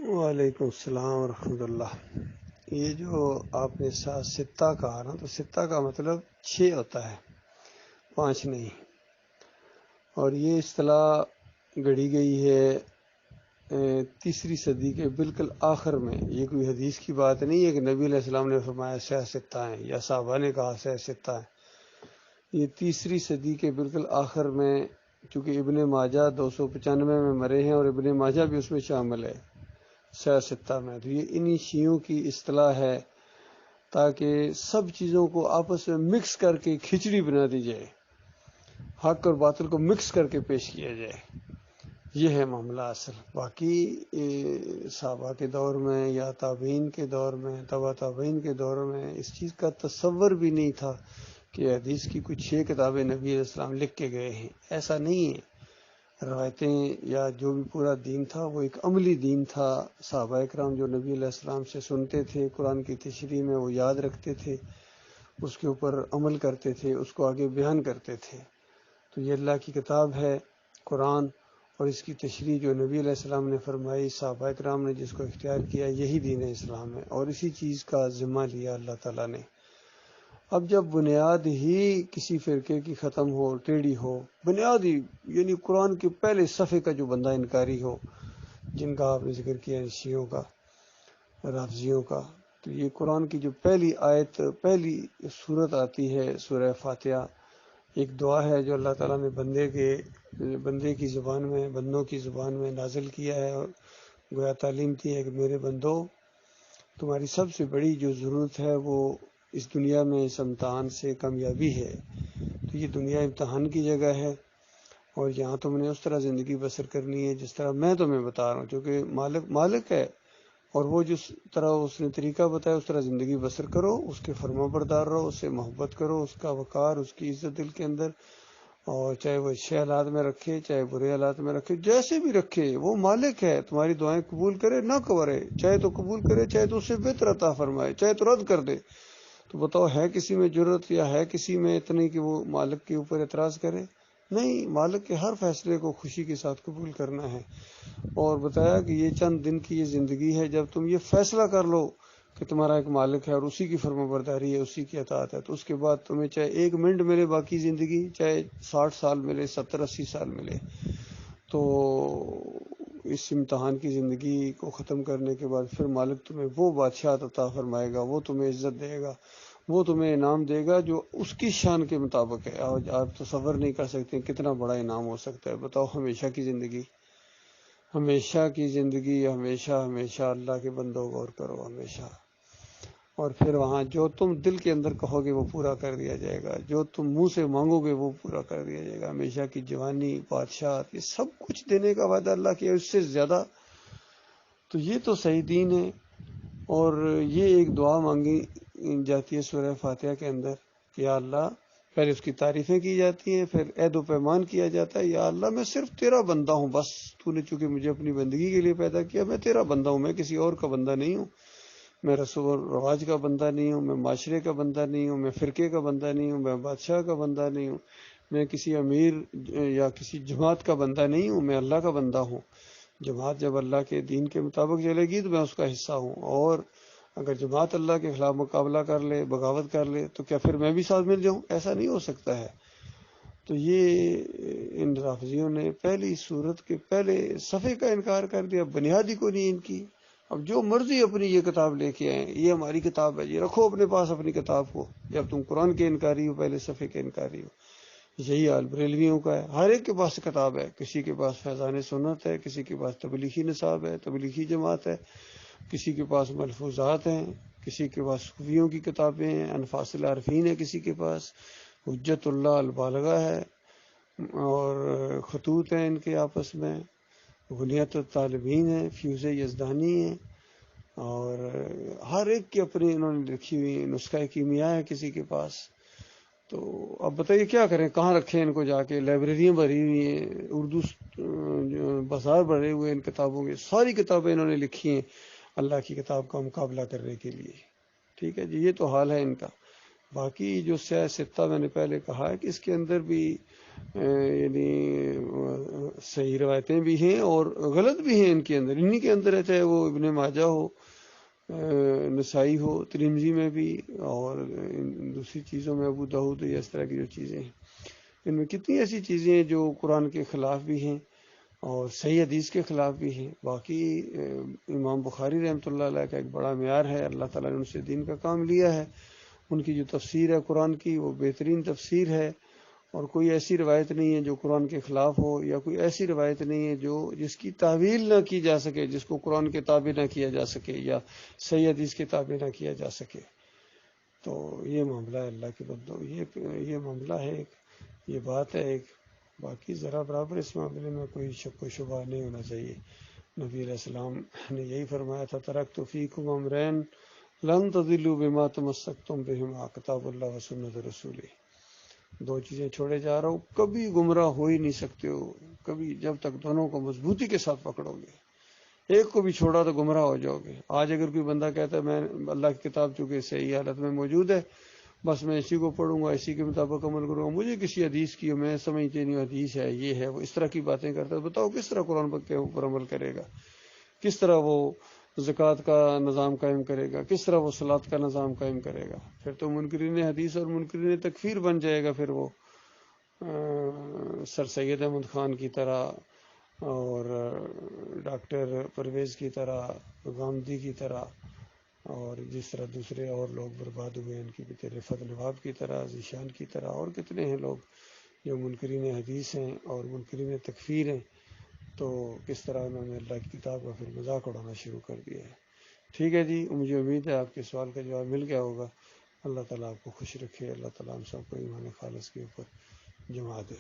وعلیکم السلام ورحمۃ اللہ۔ یہ جو آپ نے ستہ کہا نا، تو ستہ کا مطلب 6 ہوتا ہے، 5 نہیں۔ اور یہ اصطلاح گڑھی گئی ہے 3 صدی کے بالکل آخر میں۔ یہ کوئی حدیث کی بات نہیں ہے کہ نبی علیہ السلام نے فرمایا ستہ ہیں یا صحابہ نے کہا ستہ ہیں۔ یہ 3 صدی کے بالکل آخر میں، چونکہ ابن ماجہ 295 میں مرے ہیں اور ابن ماجہ بھی اس میں شامل ہے ستہ میں، تو یہ انہی شیعوں کی اصطلاح ہے تاکہ سب چیزوں کو آپس میں مکس کر کے کھچڑی بنا دی جائے، حق اور باطل کو مکس کر کے پیش کیا جائے۔ یہ ہے معاملہ اصل۔ باقی صحابہ کے دور میں یا تابعین کے دور میں، تبع تابعین کے دور میں اس چیز کا تصور بھی نہیں تھا کہ حدیث کی کچھ 6 کتابیں نبی علیہ السلام لکھ کے گئے ہیں، ایسا نہیں ہے۔ روایتیں یا جو بھی پورا دین تھا وہ ایک عملی دین تھا۔ صحابہ اکرام جو نبی علیہ السلام سے سنتے تھے، قرآن کی تشریح میں وہ یاد رکھتے تھے، اس کے اوپر عمل کرتے تھے، اس کو آگے بیان کرتے تھے۔ تو یہ اللہ کی کتاب ہے قرآن، اور اس کی تشریح جو نبی علیہ السلام نے فرمائی، صحابہ اکرام نے جس کو اختیار کیا، یہی دین اسلام ہے، اور اسی چیز کا ذمہ لیا اللہ تعالیٰ نے۔ اب جب بنیاد ہی کسی فرقے کی ختم ہو، ٹیڑھی ہو، بنیاد ہی یعنی قرآن کے پہلے صفحے کا جو بندہ انکاری ہو، جن کا آپ نے ذکر کیا شیعوں کا، رافضیوں کا، تو یہ قرآن کی جو پہلی آیت، پہلی سورت آتی ہے سورہ فاتحہ، ایک دعا ہے جو اللہ تعالیٰ نے بندے کی زبان میں، بندوں کی زبان میں نازل کیا ہے، اور گویا تعلیم دی ہے کہ میرے بندو، تمہاری سب سے بڑی جو ضرورت ہے وہ اس دنیا میں اس امتحان سے کامیابی ہے۔ تو یہ دنیا امتحان کی جگہ ہے، اور یہاں تم نے اس طرح زندگی بسر کرنی ہے جس طرح میں تمہیں بتا رہا ہوں، کیونکہ مالک ہے، اور وہ جس طرح اس نے طریقہ بتایا اس طرح زندگی بسر کرو، اس کے فرما بردار رہو، اس سے محبت کرو، اس کا وقار، اس کی عزت دل کے اندر، اور چاہے وہ اچھے حالات میں رکھے چاہے برے حالات میں رکھے، جیسے بھی رکھے، وہ مالک ہے، تمہاری دعائیں قبول کرے نہ کرے، چاہے تو قبول کرے، چاہے تو اس سے بہتر عطا فرمائے، چاہے تو رد کر دے۔ تو بتاؤ، ہے کسی میں جرت یا ہے کسی میں اتنی کہ وہ مالک کے اوپر اعتراض کرے؟ نہیں، مالک کے ہر فیصلے کو خوشی کے ساتھ قبول کرنا ہے، اور بتایا کہ یہ چند دن کی یہ زندگی ہے، جب تم یہ فیصلہ کر لو کہ تمہارا ایک مالک ہے اور اسی کی فرما برداری ہے، اسی کی اطاعت ہے، تو اس کے بعد تمہیں چاہے 1 منٹ ملے باقی زندگی، چاہے 60 سال ملے، 70-80 سال ملے، تو اس امتحان کی زندگی کو ختم کرنے کے بعد پھر مالک تمہیں وہ بادشاہ عطا فرمائے گا، وہ تمہیں عزت دے گا، وہ تمہیں انعام دے گا جو اس کی شان کے مطابق ہے۔ اور آپ تصور نہیں کر سکتے کتنا بڑا انعام ہو سکتا ہے۔ بتاؤ، ہمیشہ کی زندگی، ہمیشہ کی زندگی، ہمیشہ ہمیشہ اللہ کے بندوں غور کرو، ہمیشہ۔ اور پھر وہاں جو تم دل کے اندر کہو گے وہ پورا کر دیا جائے گا، جو تم منہ سے مانگو گے وہ پورا کر دیا جائے گا۔ ہمیشہ کی جوانی، بادشاہ، یہ سب کچھ دینے کا وعدہ اللہ کیا، اس سے زیادہ۔ تو یہ تو صحیح دین ہے، اور یہ ایک دعا مانگی جاتی ہے سورہ فاتحہ کے اندر کہ یا اللہ، پہلے اس کی تعریفیں کی جاتی ہیں، پھر عہد و پیمان کیا جاتا ہے، یا اللہ میں صرف تیرا بندہ ہوں، بس تو نے چونکہ مجھے اپنی بندگی کے لیے پیدا کیا، میں تیرا بندہ ہوں، میں کسی اور کا بندہ نہیں ہوں، میں رسم و رواج کا بندہ نہیں ہوں، میں معاشرے کا بندہ نہیں ہوں، میں فرقے کا بندہ نہیں ہوں، میں بادشاہ کا بندہ نہیں ہوں، میں کسی امیر یا کسی جماعت کا بندہ نہیں ہوں، میں اللہ کا بندہ ہوں۔ جماعت جب اللہ کے دین کے مطابق چلے گی تو میں اس کا حصہ ہوں، اور اگر جماعت اللہ کے خلاف مقابلہ کر لے، بغاوت کر لے، تو کیا پھر میں بھی ساتھ مل جاؤں؟ ایسا نہیں ہو سکتا ہے۔ تو یہ ان رافضیوں نے پہلی صورت کے پہلے صفحے کا انکار کر دیا، بنیادی کو نہیں ان کی۔ اب جو مرضی اپنی یہ کتاب لے کے آئیں، یہ ہماری کتاب ہے، یہ رکھو اپنے پاس اپنی کتاب کو، جب تم قرآن کے انکاری ہو، پہلے صفحے کے انکاری ہو۔ یہی حال بریلویوں کا ہے، ہر ایک کے پاس کتاب ہے، کسی کے پاس فیضان سنت ہے، کسی کے پاس تبلیغی نصاب ہے، تبلیغی جماعت ہے، کسی کے پاس ملفوظات ہیں، کسی کے پاس صوفیوں کی کتابیں ہیں، انفاس العارفین ہے، کسی کے پاس حجت اللہ البالغہ ہے، اور خطوط ہیں ان کے آپس میں، غنیت الطالبین ہے، فیوز یزدانی ہے، اور ہر ایک کی اپنی انہوں نے لکھی ہوئی نسخہ کیمیا ہے کسی کے پاس۔ تو اب بتائیے کیا کریں، کہاں رکھیں ان کو جا کے؟ لائبریریاں بھری ہوئی ہیں، اردو بازار بھرے ہوئے ان کتابوں کے، ساری کتابیں انہوں نے لکھی ہیں اللہ کی کتاب کا مقابلہ کرنے کے لیے۔ ٹھیک ہے جی، یہ تو حال ہے ان کا۔ باقی جو ستہ میں نے پہلے کہا ہے کہ اس کے اندر بھی یعنی صحیح روایتیں بھی ہیں اور غلط بھی ہیں ان کے اندر، انہی کے اندر ہے، چاہے وہ ابن ماجہ ہو، نسائی ہو، ترمذی میں بھی، اور دوسری چیزوں میں ابو داؤد یا اس طرح کی جو چیزیں ہیں، ان میں کتنی ایسی چیزیں ہیں جو قرآن کے خلاف بھی ہیں اور صحیح حدیث کے خلاف بھی ہیں۔ باقی امام بخاری رحمۃ اللہ علیہ کا ایک بڑا معیار ہے، اللہ تعالیٰ نے ان سے دین کا کام لیا ہے، ان کی جو تفسیر ہے قرآن کی وہ بہترین تفسیر ہے، اور کوئی ایسی روایت نہیں ہے جو قرآن کے خلاف ہو، یا کوئی ایسی روایت نہیں ہے جس کی تعویل نہ کی جا سکے، جس کو قرآن کے تابع نہ کیا جا سکے یا صحیح حدیث کے تابع نہ کیا جا سکے۔ تو یہ معاملہ ہے اللہ کے بندوں، یہ معاملہ ہے ایک، یہ بات ہے ایک۔ باقی ذرا برابر اس معاملے میں کوئی شک و شبہ نہیں ہونا چاہیے۔ نبی علیہ السلام نے یہی فرمایا تھا، ترکت فیکم امرین لن تضلوا بما تمسکتم بہما کتاب اللہ و سنت رسولہ، دو چیزیں چھوڑے جا رہا ہوں، کبھی گمراہ ہو ہی نہیں سکتے ہو، کبھی، جب تک دونوں کو مضبوطی کے ساتھ پکڑو گے۔ ایک کو بھی چھوڑا تو گمراہ ہو جاؤ گے۔ آج اگر کوئی بندہ کہتا ہے میں اللہ کی کتاب چونکہ صحیح حالت میں موجود ہے، بس میں اسی کو پڑھوں گا، اسی کے مطابق عمل کروں گا، مجھے کسی حدیث کی میں سمجھتے نہیں، حدیث ہے، یہ ہے، وہ اس طرح کی باتیں کرتا ہے، بتاؤ کس طرح قرآن کے اوپر عمل کرے گا؟ کس طرح وہ زکوٰۃ کا نظام قائم کرے گا؟ کس طرح وہ صلاۃ کا نظام قائم کرے گا؟ پھر تو منکرین حدیث اور منکرین تکفیر بن جائے گا پھر وہ، سر سید احمد خان کی طرح اور ڈاکٹر پرویز کی طرح، گاندھی کی طرح، اور جس طرح دوسرے اور لوگ برباد ہوئے ان کی رفعت نواب کی طرح، ذیشان کی طرح، اور کتنے ہیں لوگ جو منکرین حدیث ہیں اور منکرین تکفیر ہیں۔ تو کس طرح انہوں نے اللہ کی کتاب کا پھر مذاق اڑانا شروع کر دیا ہے۔ ٹھیک ہے جی، مجھے امید ہے آپ کے سوال کا جواب مل گیا ہوگا۔ اللہ تعالیٰ آپ کو خوش رکھے، اللہ تعالیٰ ہم سب کو ایمان خالص کے اوپر جما دے۔